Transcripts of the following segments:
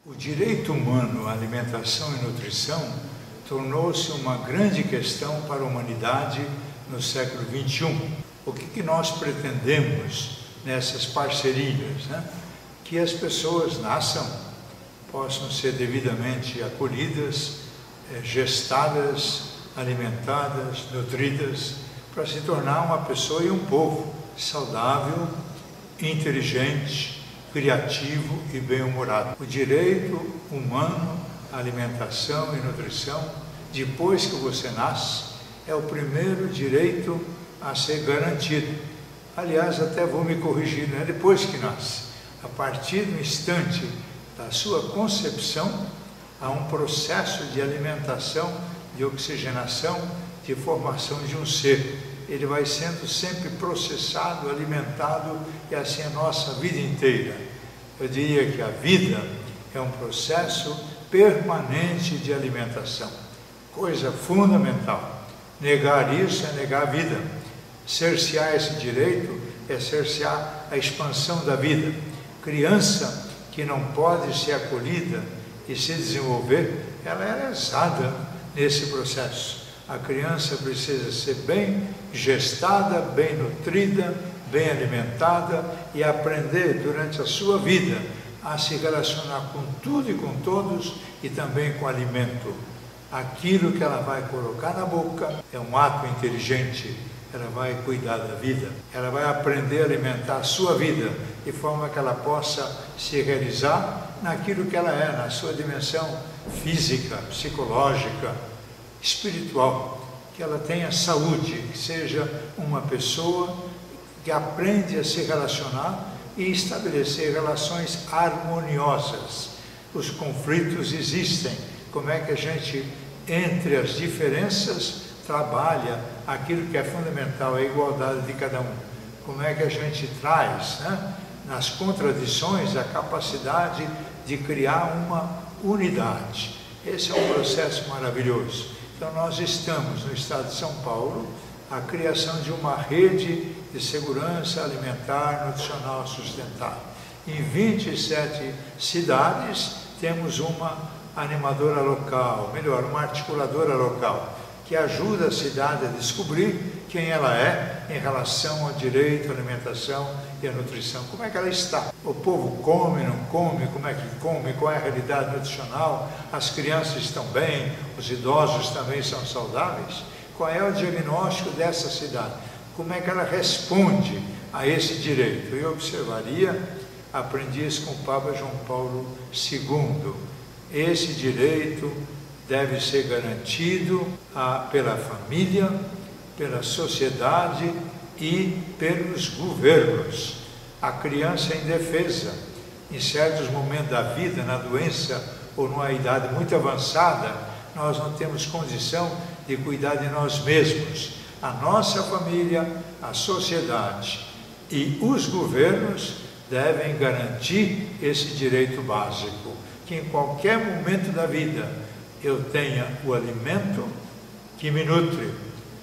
O direito humano à alimentação e nutrição tornou-se uma grande questão para a humanidade no século XXI. O que nós pretendemos nessas parcerias? Que as pessoas nasçam, possam ser devidamente acolhidas, gestadas, alimentadas, nutridas, para se tornar uma pessoa e um povo saudável, inteligente, criativo e bem-humorado. O direito humano à alimentação e nutrição, depois que você nasce, é o primeiro direito a ser garantido. Aliás, até vou me corrigir, não é depois que nasce. A partir do instante da sua concepção, há um processo de alimentação, de oxigenação, de formação de um ser. Ele vai sendo sempre processado, alimentado, e assim a nossa vida inteira. Eu diria que a vida é um processo permanente de alimentação, coisa fundamental. Negar isso é negar a vida. Cercear esse direito é cercear a expansão da vida. Criança que não pode ser acolhida e se desenvolver, ela é lesada nesse processo. A criança precisa ser bem gestada, bem nutrida, bem alimentada e aprender durante a sua vida a se relacionar com tudo e com todos e também com o alimento. Aquilo que ela vai colocar na boca é um ato inteligente. Ela vai cuidar da vida, ela vai aprender a alimentar a sua vida de forma que ela possa se realizar naquilo que ela é, na sua dimensão física, psicológica, espiritual, que ela tenha saúde, que seja uma pessoa que aprende a se relacionar e estabelecer relações harmoniosas. Os conflitos existem, como é que a gente, entre as diferenças, trabalha aquilo que é fundamental, a igualdade de cada um. Como é que a gente traz, nas contradições, a capacidade de criar uma unidade. Esse é um processo maravilhoso. Então nós estamos no estado de São Paulo, a criação de uma rede de segurança alimentar, nutricional sustentável. Em 27 cidades temos uma animadora local, melhor, uma articuladora local, que ajuda a cidade a descobrir quem ela é em relação ao direito à alimentação e à nutrição. Como é que ela está? O povo come, não come? Como é que come? Qual é a realidade nutricional? As crianças estão bem? Os idosos também são saudáveis? Qual é o diagnóstico dessa cidade? Como é que ela responde a esse direito? Eu observaria, aprendi isso com o Papa João Paulo II. Esse direito deve ser garantido pela família, pela sociedade e pelos governos. A criança é indefesa. Em certos momentos da vida, na doença ou numa idade muito avançada, nós não temos condição de cuidar de nós mesmos. A nossa família, a sociedade e os governos devem garantir esse direito básico, que em qualquer momento da vida eu tenha o alimento que me nutre,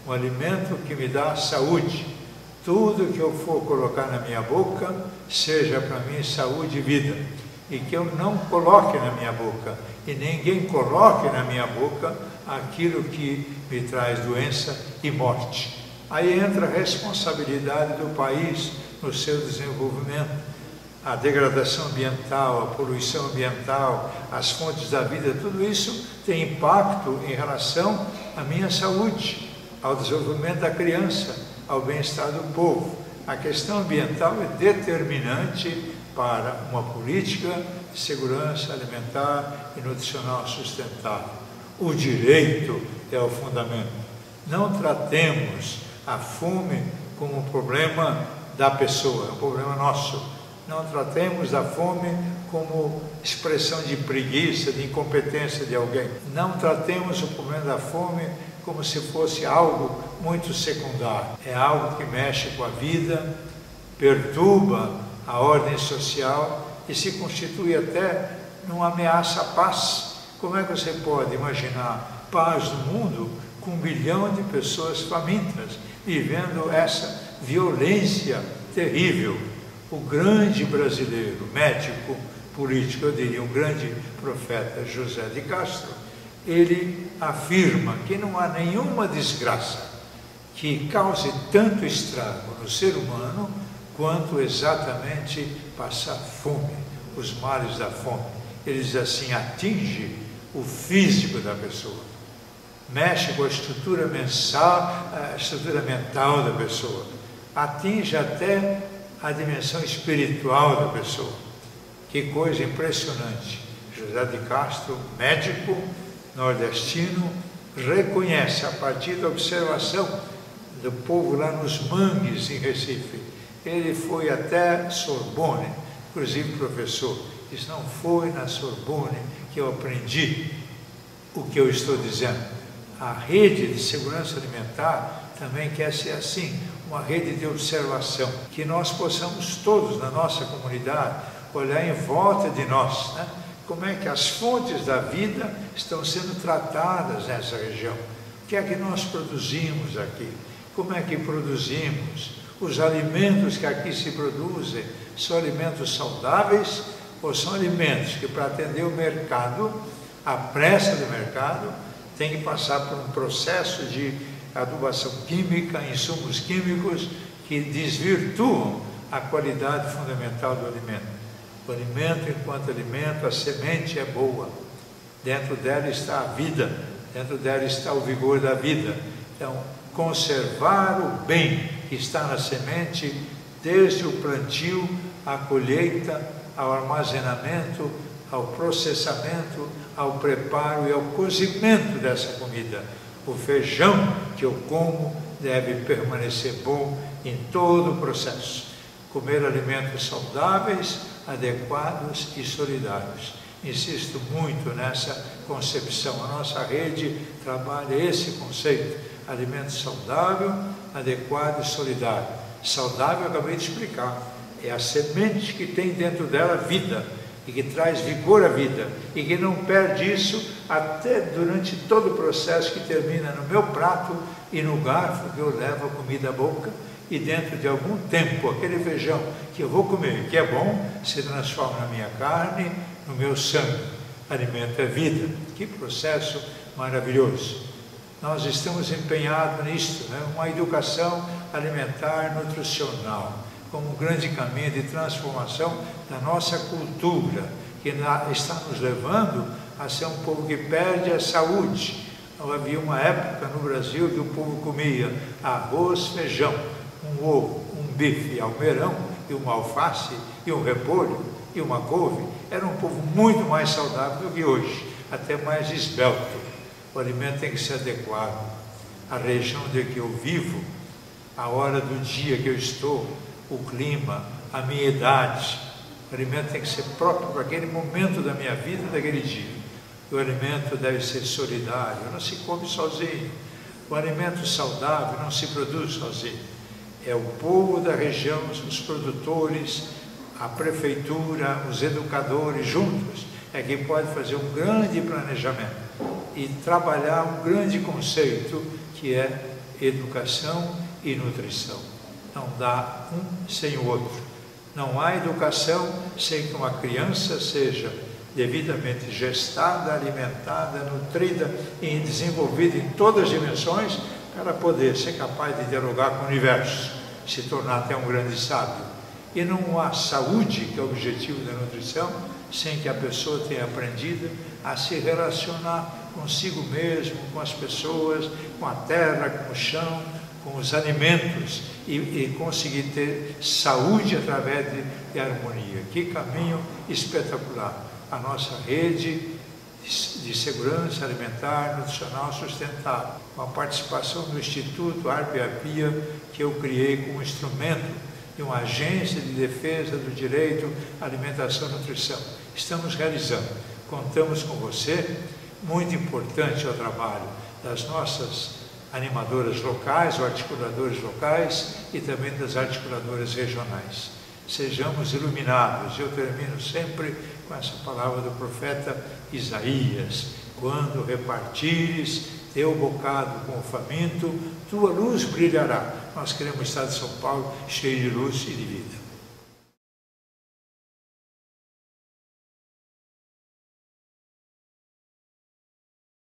o alimento que me dá saúde. Tudo que eu for colocar na minha boca, seja para mim saúde e vida. E que eu não coloque na minha boca, e ninguém coloque na minha boca aquilo que me traz doença e morte. Aí entra a responsabilidade do país no seu desenvolvimento. A degradação ambiental, a poluição ambiental, as fontes da vida, tudo isso tem impacto em relação à minha saúde, ao desenvolvimento da criança, ao bem-estar do povo. A questão ambiental é determinante para uma política de segurança alimentar e nutricional sustentável. O direito é o fundamento. Não tratemos a fome como um problema da pessoa, é um problema nosso. Não tratemos a fome como expressão de preguiça, de incompetência de alguém. Não tratemos o problema da fome como se fosse algo muito secundário. É algo que mexe com a vida, perturba a ordem social e se constitui até numa ameaça à paz. Como é que você pode imaginar paz no mundo com 1 bilhão de pessoas famintas, vivendo essa violência terrível? O grande brasileiro, médico, político, eu diria um grande profeta, José de Castro, ele afirma que não há nenhuma desgraça que cause tanto estrago no ser humano quanto exatamente passar fome, os males da fome. Ele diz assim, atinge o físico da pessoa, mexe com a estrutura mental da pessoa, atinge até a dimensão espiritual da pessoa. Que coisa impressionante! José de Castro, médico nordestino, reconhece a partir da observação do povo lá nos mangues em Recife. Ele foi até Sorbonne, inclusive professor. Diz, não foi na Sorbonne que eu aprendi o que eu estou dizendo. A rede de segurança alimentar também quer ser assim, uma rede de observação, que nós possamos todos na nossa comunidade olhar em volta de nós, né? Como é que as fontes da vida estão sendo tratadas nessa região. O que é que nós produzimos aqui? Como é que produzimos? Os alimentos que aqui se produzem são alimentos saudáveis ou são alimentos que, para atender o mercado, a pressa do mercado, tem que passar por um processo de adubação química, insumos químicos que desvirtuam a qualidade fundamental do alimento. O alimento, enquanto alimento, a semente é boa. Dentro dela está a vida, dentro dela está o vigor da vida. Então, conservar o bem que está na semente, desde o plantio, à colheita, ao armazenamento, ao processamento, ao preparo e ao cozimento dessa comida. O feijão que eu como deve permanecer bom em todo o processo. Comer alimentos saudáveis, adequados e solidários. Insisto muito nessa concepção. A nossa rede trabalha esse conceito: alimento saudável, adequado e solidário. Saudável, eu acabei de explicar, é a semente que tem dentro dela vida e que traz vigor à vida e que não perde isso até durante todo o processo, que termina no meu prato e no garfo que eu levo a comida à boca, e dentro de algum tempo aquele feijão que eu vou comer, que é bom, se transforma na minha carne, no meu sangue. Alimento é vida. Que processo maravilhoso! Nós estamos empenhados nisto, né? Uma educação alimentar nutricional, como um grande caminho de transformação da nossa cultura, que está nos levando a ser um povo que perde a saúde. Havia uma época no Brasil que o povo comia arroz, feijão, um ovo, um bife almeirão, e uma alface, e um repolho, e uma couve. Era um povo muito mais saudável do que hoje, até mais esbelto. O alimento tem que ser adequado à região de que eu vivo, a hora do dia que eu estou, o clima, a minha idade. O alimento tem que ser próprio para aquele momento da minha vida, daquele dia. O alimento deve ser solidário, não se come sozinho. O alimento saudável não se produz sozinho. É o povo da região, os produtores, a prefeitura, os educadores juntos, é que pode fazer um grande planejamento e trabalhar um grande conceito, que é educação e nutrição. Não dá um sem o outro. Não há educação sem que uma criança seja devidamente gestada, alimentada, nutrida e desenvolvida em todas as dimensões, para poder ser capaz de dialogar com o universo, se tornar até um grande sábio. E não há saúde, que é o objetivo da nutrição, sem que a pessoa tenha aprendido a se relacionar consigo mesmo, com as pessoas, com a terra, com o chão, com os alimentos, e conseguir ter saúde através de harmonia. Que caminho espetacular! A nossa rede de segurança alimentar nutricional sustentável, com a participação do Instituto Arpiapia, que eu criei como instrumento de uma agência de defesa do direito à alimentação e nutrição. Estamos realizando, contamos com você. Muito importante é o trabalho das nossas animadoras locais, ou articuladores locais, e também das articuladoras regionais. Sejamos iluminados. Eu termino sempre com essa palavra do profeta Isaías: quando repartires teu bocado com o faminto, tua luz brilhará. Nós queremos estar de São Paulo cheio de luz e de vida.